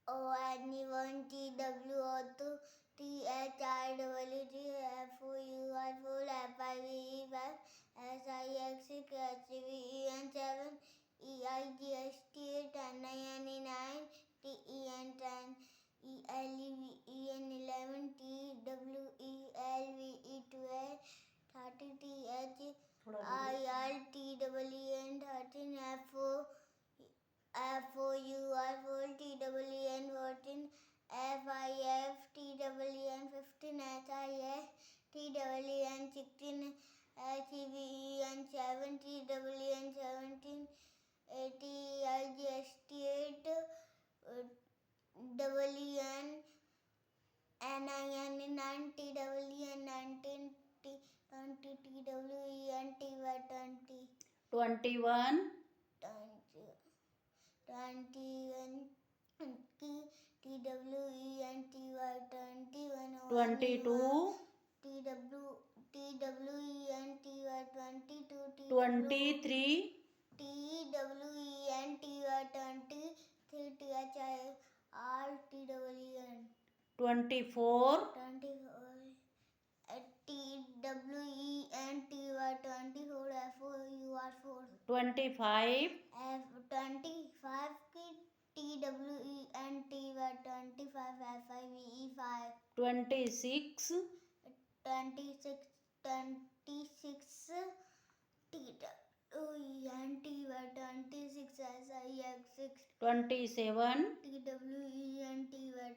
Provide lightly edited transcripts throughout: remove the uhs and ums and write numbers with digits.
O-N-E-1, T-W-O-2, T-H-I-W-T, F-O-U-R-4, F-I-V-E-5, S-I-X-6, H-V-E-N-7, E-I-G-H-T-8, N-I-N-E-9, T-E-N-10, E-L-E-V-E-N-11, T-W-E-L-V-E-12, 30, T-H-I-R-T-W-E-N, 13, F-O-U-R-4, T-W-E-N, 14, F-I-F-T-W-E-N, 15, H-I-S-T-W-E-N, 16, H-E-V-E-N, 17, T-W-E-N, 17, T-I-G-H-T-8, W-E-N, N-I-N-E-9, T-W-E-N, 19, T-20, T-W-E-N, T-Y-20, 21, 21, T-W-E-N-T-Y, 22, T-W-E-N-T-Y, 22, 23, T-W-E-N-T-Y, 23, T-H-I-R-T-W-E-N, 24, 24, T-W-E-N-T-Y, 24, F-O-U-R-4, 25, F-25, T-W-E-N-T-Y, 25, F-I-V-E-5, 26, 26, 26, T-W-E-N-T-Y, 26, S-I-X-6, 27, T-W-E-N-T-Y,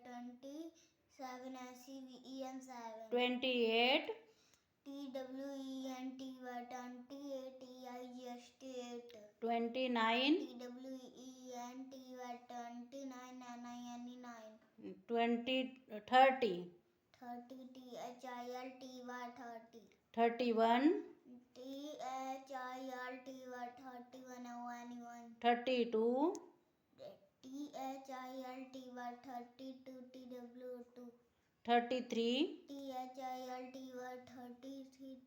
27, S-E-V-E-N-7, 28, T-W-E-N-T-Y, 28, T-I-G-H-T-8, 29, T-W-E-N-T-Y, 29, N-I-N-E-9, 30, 30, T-H-I-L-T-Y, 30, 31, T-H-I-L-T-Y, 31, O-N-E-1, 32, T-H-I-L-T-Y, 32, T-W-2, 33, T-H-I-L-T-Y, 33,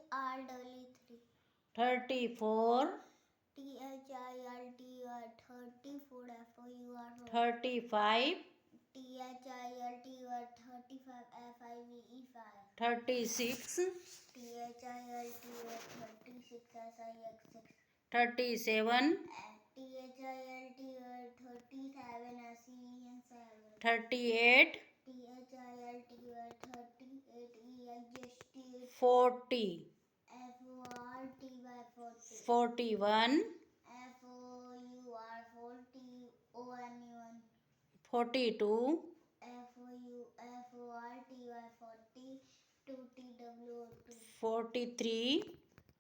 T-H-R-W-3, 34, T-H-I-L-T-Y, 34, F-O-U-R-4, 35, T-H-I-L-T-Y, 35, F-I-V-E-5, 36, T-H-I-L-T-Y, 36, S-I-X-6, 37, T-H-I-L-T-Y, 37, S-E-V-N-7, 38, T-H-I-L-T-Y, 38, E-I-G-H-T-8, 40, F-O-R-T-Y, 40, 41, F-O-U-R-40, 42, F-O-R-T-Y, 40, 2, T-W-O-2, 43,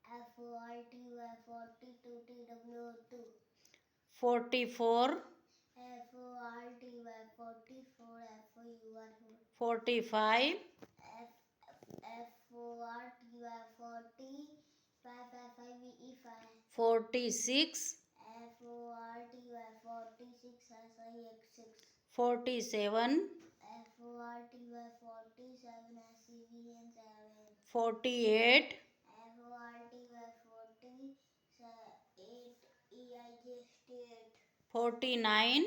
F-O-R-T-Y, 40, 2, T-W-O-2, 44, F-O-R-T-Y, 44, F-O-U-R-4, 45, F-O-R-T-Y, 40, 5, F-I-V-E-5, 46, F-O-R-T-Y, 46, S-I-X-6, 47, F-O-R-T-Y, 47, S-E-V-N-7, 48, F-O-R-T-Y, 48, E-I-G-H-T-8, 49,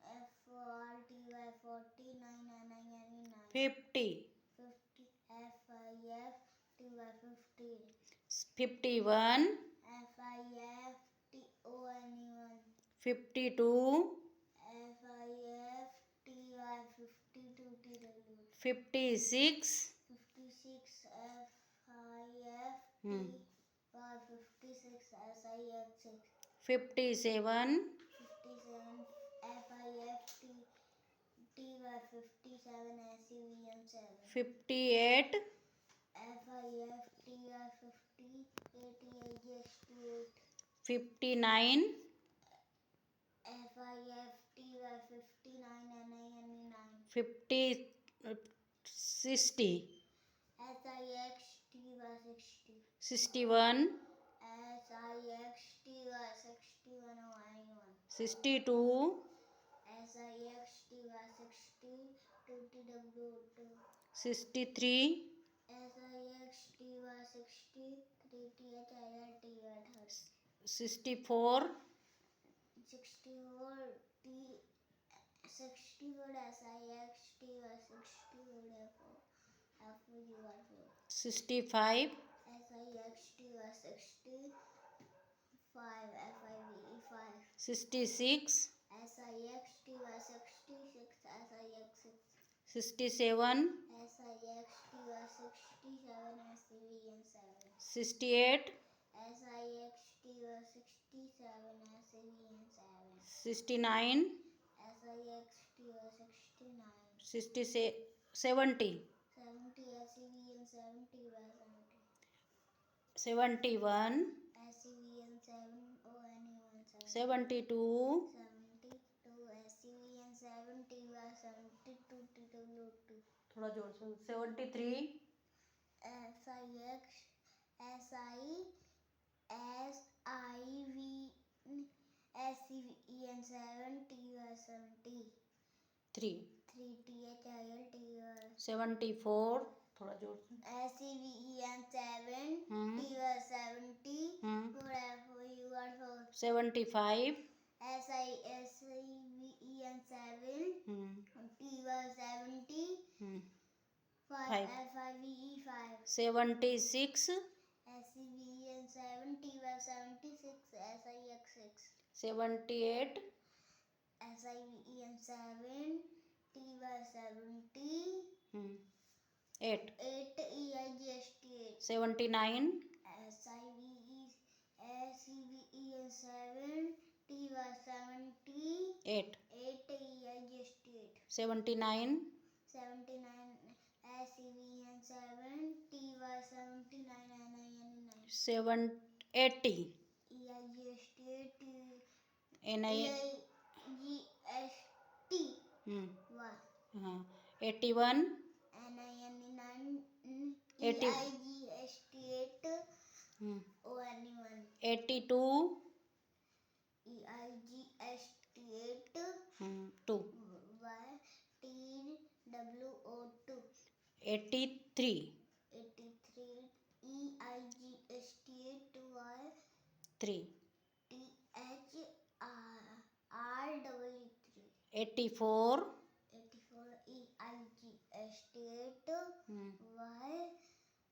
F-O-R-T-Y, 49, N-I-N-E-9, 50, 50, F-I-F-T-Y, 50, 51, F-I-F-T-O-N-E-1, 52, F-I-F-T-Y, 52, T-W, 56, 56, F-I-F-T-Y, 56, S-I-X-6, 57, 57, F-I-F-T-Y, 57, S-E-V-N-7, 58, F-I-F-T-Y, 58, E-I-G-H-T-8, 59, F-I-F-T-Y, 59, N-I-N-E-9, 50, 60, S-I-X-T-Y, 60, 61, S-I-X-T-Y, 61, O-N-E-1, 62, S-I-X-T-Y, 60, 2, T-W-2, 63, S-I-X-T-Y, 60, 3, T-H-I-L-T-Y, 64, 64 T 64 SIXTY 64 FOUR 65 SIXTY 65 FIVE 66 SIXTY 66 SIX6 67 SIXTY 67 SCVN7 68 SIXTY 67 SCVN7 69 SIXTY 69 70 70 SCVN 70 71 SCVN 7 ONE 72 72 SCVN 70 72 TW2 थोड़ा जोर से 73 SIX SCVN 70 3 3 THIL 74 थोड़ा जोर से SCVN 7 हम्म 70 हम्म 4 75 SCVN 7 हम्म 70 5 5 76 SCVN 70 76 SIX6 78 SIVEN 7 70 8 8 EIGST 79 SCVEN 7 70 8 8 EIGST 79 79 SCVN 7 79 NIN 7 80 EIGST NI EIGST हाँ 81 NIN 80 EIGST 8 ONE 82 EIGST 8 2 YTWO2 83 83 EIGST 8 3 YTHRW3 84 84 EIGST 8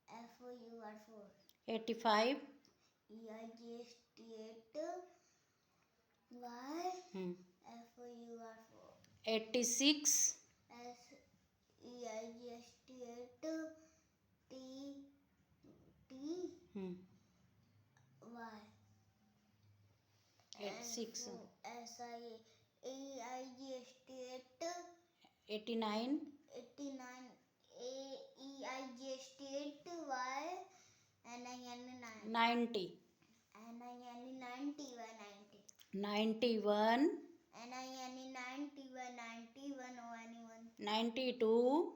YFOUR4 85 EIGST 8 YFOUR4 86 EIGST 8 T Y 86 EIGST 89 89 EIGST 8 Y NIN 9 90 NIN 90 Y 90 91 NIN 90 Y 91 ONE 92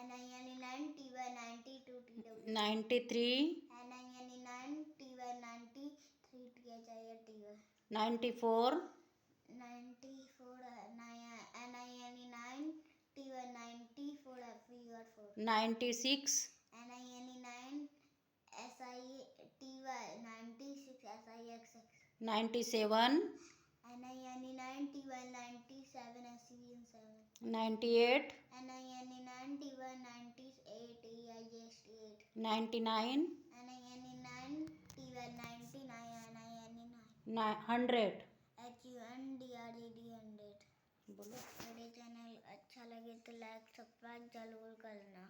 NIN 90 Y 92 TW 93 NIN 90 Y 93 THIL 94 94 NIN 90 Y 94 FOUR4 96 NIN 9 SITY 96 SIX6 97 NIN 90 Y 97 SCVN 7 98 NIN 90 Y 98 EIGST 8 99 NIN 90 Y 99 NIN 9 100 HUNDRED 100 बोलो मेरे channel अच्छा लगे तो like subscribe जरूर करना।